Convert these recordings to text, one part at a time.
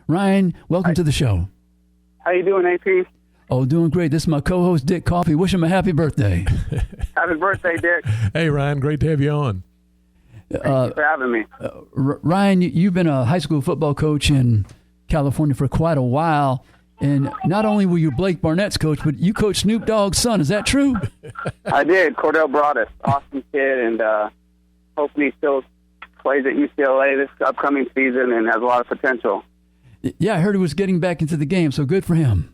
Ryan, welcome to the show. How you doing, AP? Oh, doing great. This is my co-host, Dick Coffey. Wish him a happy birthday. Happy birthday, Dick. Hey, Ryan. Great to have you on. Thanks for having me. Ryan, you've been a high school football coach in California for quite a while. And not only were you Blake Barnett's coach, but you coached Snoop Dogg's son. Is that true? I did. Cordell Broadus, awesome kid, and hopefully he still plays at UCLA this upcoming season and has a lot of potential. Yeah, I heard he was getting back into the game, so good for him.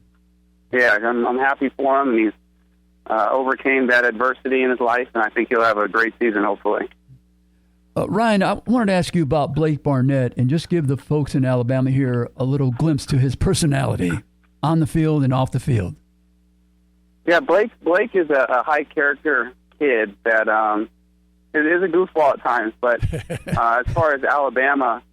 Yeah, I'm happy for him, and he's overcame that adversity in his life, and I think he'll have a great season, hopefully. Ryan, I wanted to ask you about Blake Barnett and just give the folks in Alabama here a little glimpse to his personality on the field and off the field. Yeah, Blake is a high-character kid that is a goofball at times, but as far as Alabama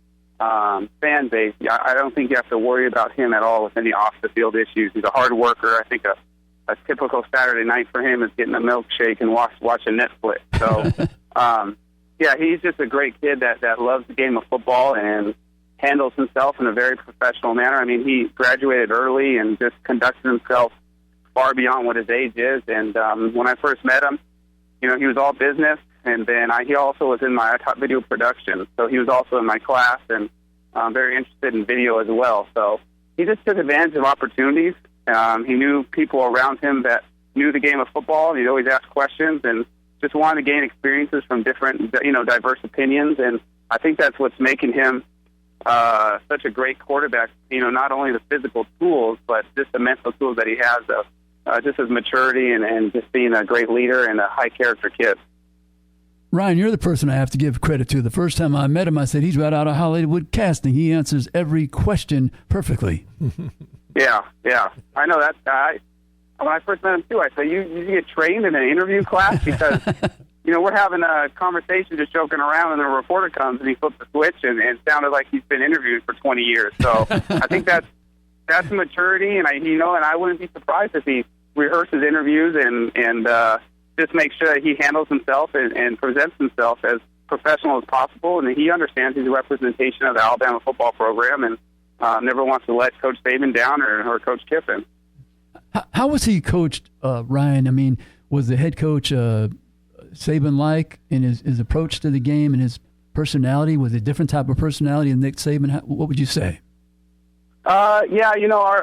fan base, I don't think you have to worry about him at all with any off-the-field issues. He's a hard worker. I think a typical Saturday night for him is getting a milkshake and watching Netflix. So, yeah, he's just a great kid that loves the game of football and handles himself in a very professional manner. I mean, he graduated early and just conducted himself far beyond what his age is. And when I first met him, he was all business. And then he also was I taught video production. So he was also in my class and very interested in video as well. So he just took advantage of opportunities. He knew people around him that knew the game of football. He'd always ask questions and just wanted to gain experiences from different, diverse opinions. And I think that's what's making him such a great quarterback, not only the physical tools, but just the mental tools that he has of just his maturity and just being a great leader and a high-character kid. Ryan, you're the person I have to give credit to. The first time I met him, I said, he's right out of Hollywood casting. He answers every question perfectly. Yeah. I know that. When I first met him, too, I said, you get trained in an interview class? Because, we're having a conversation just joking around, and the reporter comes, and he flips the switch, and it sounded like he's been interviewed for 20 years. So I think that's maturity, and I wouldn't be surprised if he rehearses interviews and just make sure that he handles himself and presents himself as professional as possible, and he understands he's a representation of the Alabama football program and never wants to let Coach Saban down or Coach Kiffin. How was he coached, Ryan? I mean, was the head coach Saban-like in his approach to the game and his personality? Was it a different type of personality than Nick Saban? What would you say? Yeah,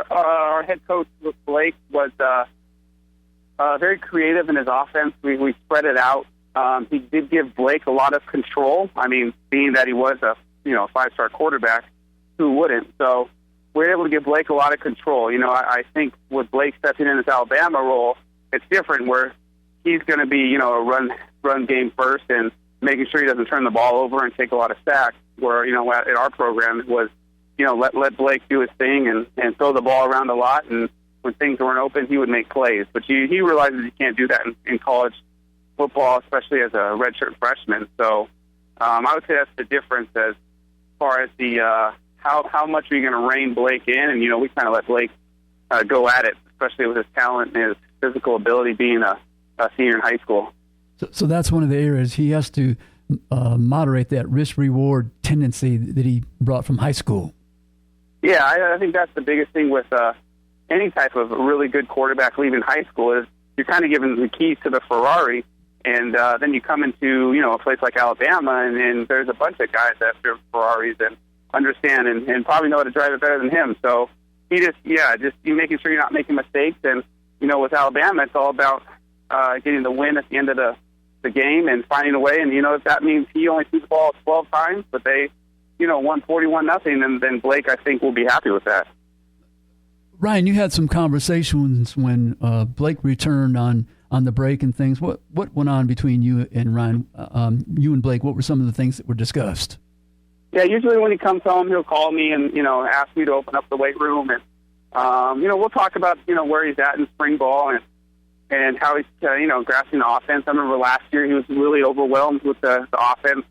our head coach, Blake, was very creative in his offense. We spread it out. He did give Blake a lot of control. I mean, being that he was a five-star quarterback, who wouldn't? So we're able to give Blake a lot of control. I think with Blake stepping in his Alabama role, it's different where he's going to be, a run game first and making sure he doesn't turn the ball over and take a lot of sacks. Where, at our program it was, let Blake do his thing and throw the ball around a lot. And when things weren't open, he would make plays. But he realizes he can't do that in college football, especially as a redshirt freshman. So I would say that's the difference as far as the how much are you going to rein Blake in? And, we kind of let Blake go at it, especially with his talent and his physical ability being a senior in high school. So that's one of the areas he has to moderate that risk-reward tendency that he brought from high school. Yeah, I think that's the biggest thing with any type of really good quarterback leaving high school is you're kind of given the keys to the Ferrari, and then you come into a place like Alabama, and there's a bunch of guys that have Ferraris and understand and probably know how to drive it better than him. So he just you making sure you're not making mistakes. And with Alabama, it's all about getting the win at the end of the game and finding a way. And if that means he only threw the ball 12 times, but they won 41-0, and then Blake, I think, will be happy with that. Ryan, you had some conversations when Blake returned on the break and things. What went on between you and Ryan? You and Blake, what were some of the things that were discussed? Yeah, usually when he comes home, he'll call me and ask me to open up the weight room, and we'll talk about where he's at in spring ball and how he's grasping the offense. I remember last year he was really overwhelmed with the offense,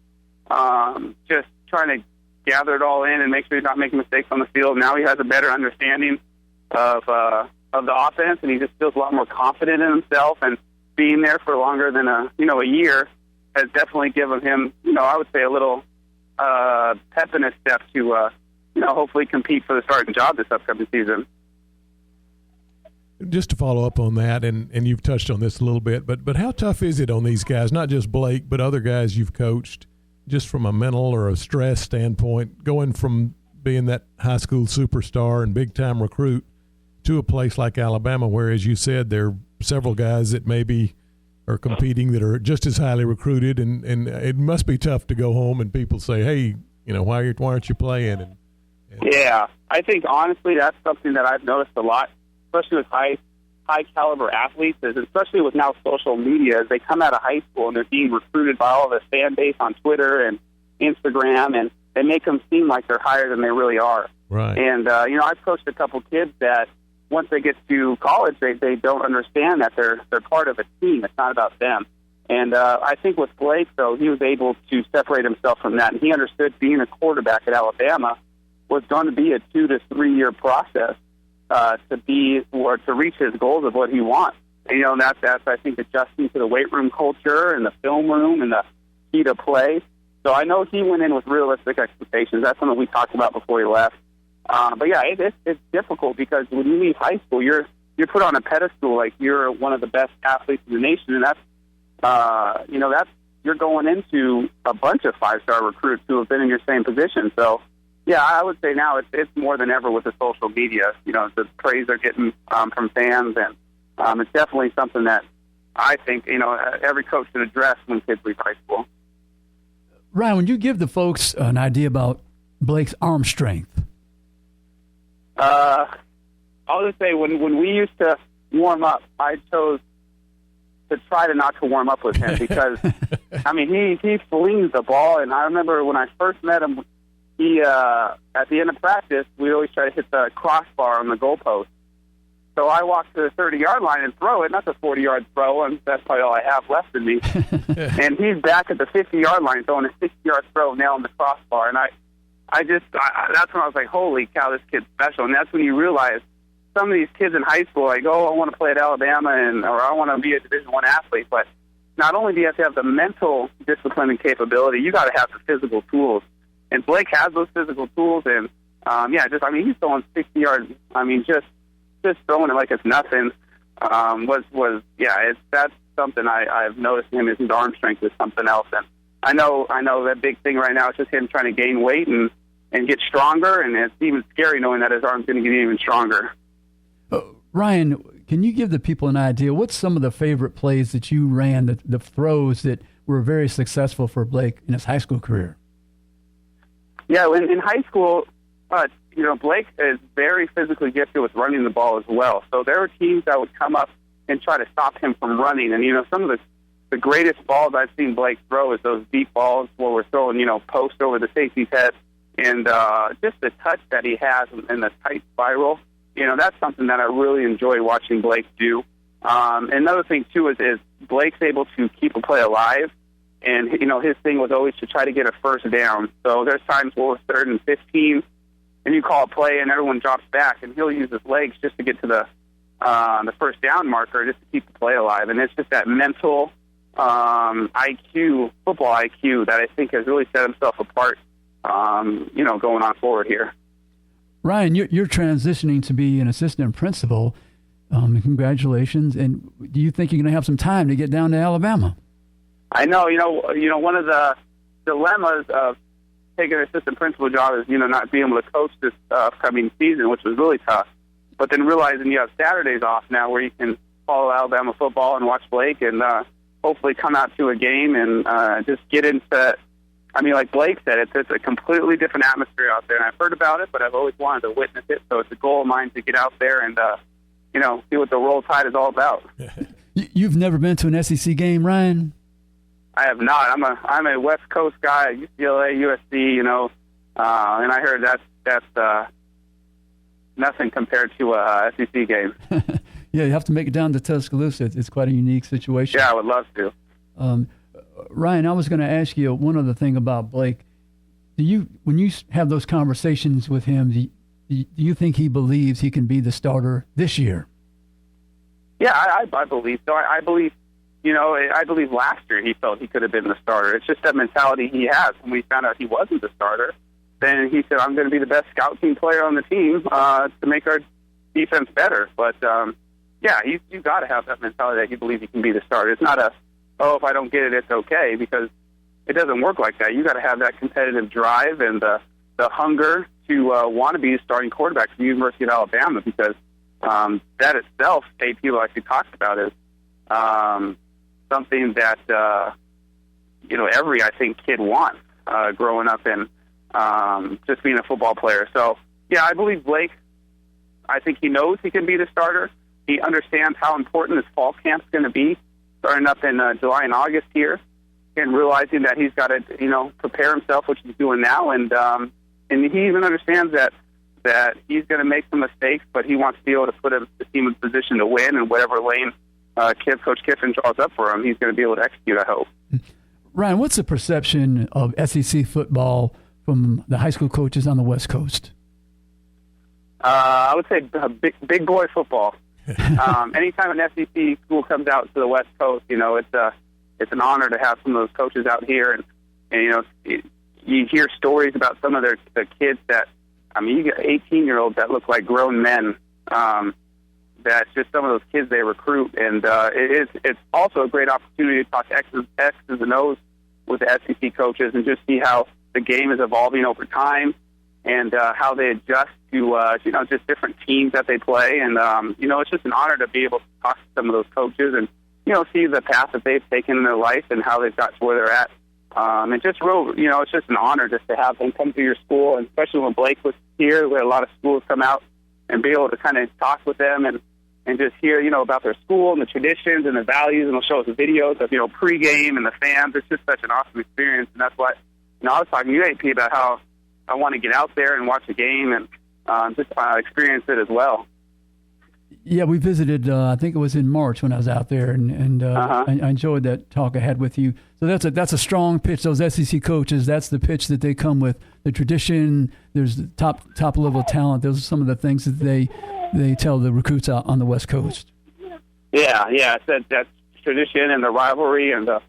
just trying to gather it all in and make sure he's not making mistakes on the field. Now he has a better understanding of the offense, and he just feels a lot more confident in himself. And being there for longer than a year has definitely given him, I would say, a little pep in his step to hopefully compete for the starting job this upcoming season. Just to follow up on that, and you've touched on this a little bit, but how tough is it on these guys, not just Blake, but other guys you've coached, just from a mental or a stress standpoint, going from being that high school superstar and big-time recruit to a place like Alabama where, as you said, there are several guys that maybe are competing that are just as highly recruited, and it must be tough to go home and people say, hey, why aren't you playing? And yeah, I think, honestly, that's something that I've noticed a lot, especially with high-caliber athletes, especially with now social media, as they come out of high school and they're being recruited by all this fan base on Twitter and Instagram, and they make them seem like they're higher than they really are. Right. And, I've coached a couple kids that once they get to college, they don't understand that they're part of a team. It's not about them. And I think with Blake, though, he was able to separate himself from that, and he understood being a quarterback at Alabama was going to be a 2 to 3 year process to reach his goals of what he wants. And, that's I think adjusting to the weight room culture and the film room and the speed of play. So I know he went in with realistic expectations. That's something we talked about before he left. But yeah, it's difficult because when you leave high school, you're put on a pedestal like you're one of the best athletes in the nation, and that's you're going into a bunch of 5-star recruits who have been in your same position. So yeah, I would say now it's more than ever with the social media. The praise they're getting from fans, and it's definitely something that I think every coach should address when kids leave high school. Ryan, would you give the folks an idea about Blake's arm strength? I'll just say when we used to warm up, I chose to try to not to warm up with him because, he flings the ball. And I remember when I first met him, he at the end of practice, we always try to hit the crossbar on the goalpost. So I walk to the 30-yard line and throw it. Not the 40-yard throw, and that's probably all I have left in me. And he's back at the 50-yard line throwing a 60-yard throw, nailing the crossbar. And that's when I was like, holy cow, this kid's special. And that's when you realize some of these kids in high school, like, oh, I want to play at Alabama or I want to be a Division I athlete. But not only do you have to have the mental discipline and capability, you got to have the physical tools. And Blake has those physical tools. And, he's throwing 60 yards. Just throwing it like it's nothing that's something I've noticed in him. His arm strength is something else. And I know that big thing right now is just him trying to gain weight and get stronger, and it's even scary knowing that his arm's going to get even stronger. Ryan, can you give the people an idea? What's some of the favorite plays that you ran, the throws that were very successful for Blake in his high school career? Yeah, in high school, Blake is very physically gifted with running the ball as well. So there were teams that would come up and try to stop him from running. And, some of the greatest balls I've seen Blake throw is those deep balls where we're throwing, post over the safety's head. And just the touch that he has in the tight spiral, that's something that I really enjoy watching Blake do. Another thing, too, is Blake's able to keep a play alive. And, his thing was always to try to get a first down. So there's times where we're 3rd and 15, and you call a play and everyone drops back, and he'll use his legs just to get to the first down marker just to keep the play alive. And it's just that mental IQ, football IQ, that I think has really set himself apart, going on forward here. Ryan, you're transitioning to be an assistant principal. Congratulations. And do you think you're going to have some time to get down to Alabama? I know. One of the dilemmas of taking an assistant principal job is, not being able to coach this upcoming season, which was really tough. But then realizing you have Saturdays off now where you can follow Alabama football and watch Blake and hopefully come out to a game and just get into, like Blake said, it's a completely different atmosphere out there. And I've heard about it, but I've always wanted to witness it. So it's a goal of mine to get out there and, see what the Roll Tide is all about. You've never been to an SEC game, Ryan? I have not. I'm a West Coast guy, UCLA, USC, and I heard that's nothing compared to a SEC game. Yeah, you have to make it down to Tuscaloosa. It's quite a unique situation. Yeah, I would love to. Ryan, I was going to ask you one other thing about Blake. When you have those conversations with him, do you think he believes he can be the starter this year? Yeah, I believe so. I believe. I believe last year he felt he could have been the starter. It's just that mentality he has. When we found out he wasn't the starter, then he said, I'm going to be the best scout team player on the team to make our defense better. But, you've got to have that mentality that you believe you can be the starter. It's not if I don't get it, it's okay, because it doesn't work like that. You got to have that competitive drive and the hunger to want to be a starting quarterback for the University of Alabama, because that itself, AP, like we talked about, is something that every, I think, kid wants growing up and just being a football player. So, I believe Blake, I think he knows he can be the starter. He understands how important this fall camp's going to be, starting up in July and August here, and realizing that he's got to, prepare himself, which he's doing now. And he even understands that he's going to make some mistakes, but he wants to be able to put the team in position to win, and whatever lane Coach Kiffin draws up for him, he's going to be able to execute, I hope. Ryan, what's the perception of SEC football from the high school coaches on the West Coast? I would say big boy football. Anytime an SEC school comes out to the West Coast, it's an honor to have some of those coaches out here, and you hear stories about some of the kids that, you get 18-year-olds that look like grown men. That's just some of those kids they recruit, and it's also a great opportunity to talk X's and O's with the SEC coaches and just see how the game is evolving over time, and how they adjust to just different teams that they play. And it's just an honor to be able to talk to some of those coaches and see the path that they've taken in their life and how they've got to where they're at. And just it's just an honor just to have them come to your school, and especially when Blake was here, we had a lot of schools come out, and be able to kind of talk with them and just hear, about their school and the traditions and the values, and they'll show us the videos of, pregame and the fans. It's just such an awesome experience, and that's what, I was talking to you, AP, about how I want to get out there and watch the game and just experience it as well. Yeah, we visited, I think it was in March when I was out there, and I enjoyed that talk I had with you. So that's a strong pitch. Those SEC coaches, that's the pitch that they come with. The tradition, there's the top level talent. Those are some of the things that they tell the recruits out on the West Coast. Yeah, it's that tradition and the rivalry and the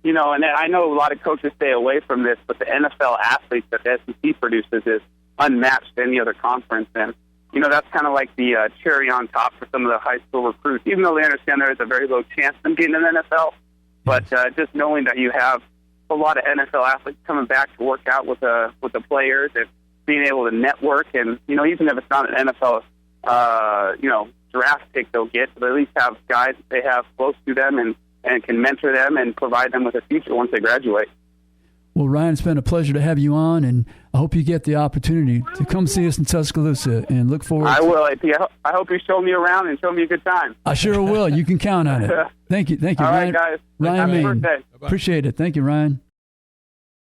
and I know a lot of coaches stay away from this, but the NFL athletes that the SEC produces is unmatched to any other conference. And that's kind of like the cherry on top for some of the high school recruits, even though they understand there is a very low chance of them getting in the NFL. But just knowing that you have a lot of NFL athletes coming back to work out with the players and being able to network, and even if it's not an NFL draft pick they'll get, but at least have guys that they have close to them and can mentor them and provide them with a future once they graduate. Well, Ryan, it's been a pleasure to have you on, and I hope you get the opportunity to come see us in Tuscaloosa, and look forward. I will, AP. I hope you show me around and show me a good time. I sure will. You can count on it. Thank you, All Ryan. Right, guys. Ryan, Happy Maine. birthday. Appreciate it. Thank you, Ryan.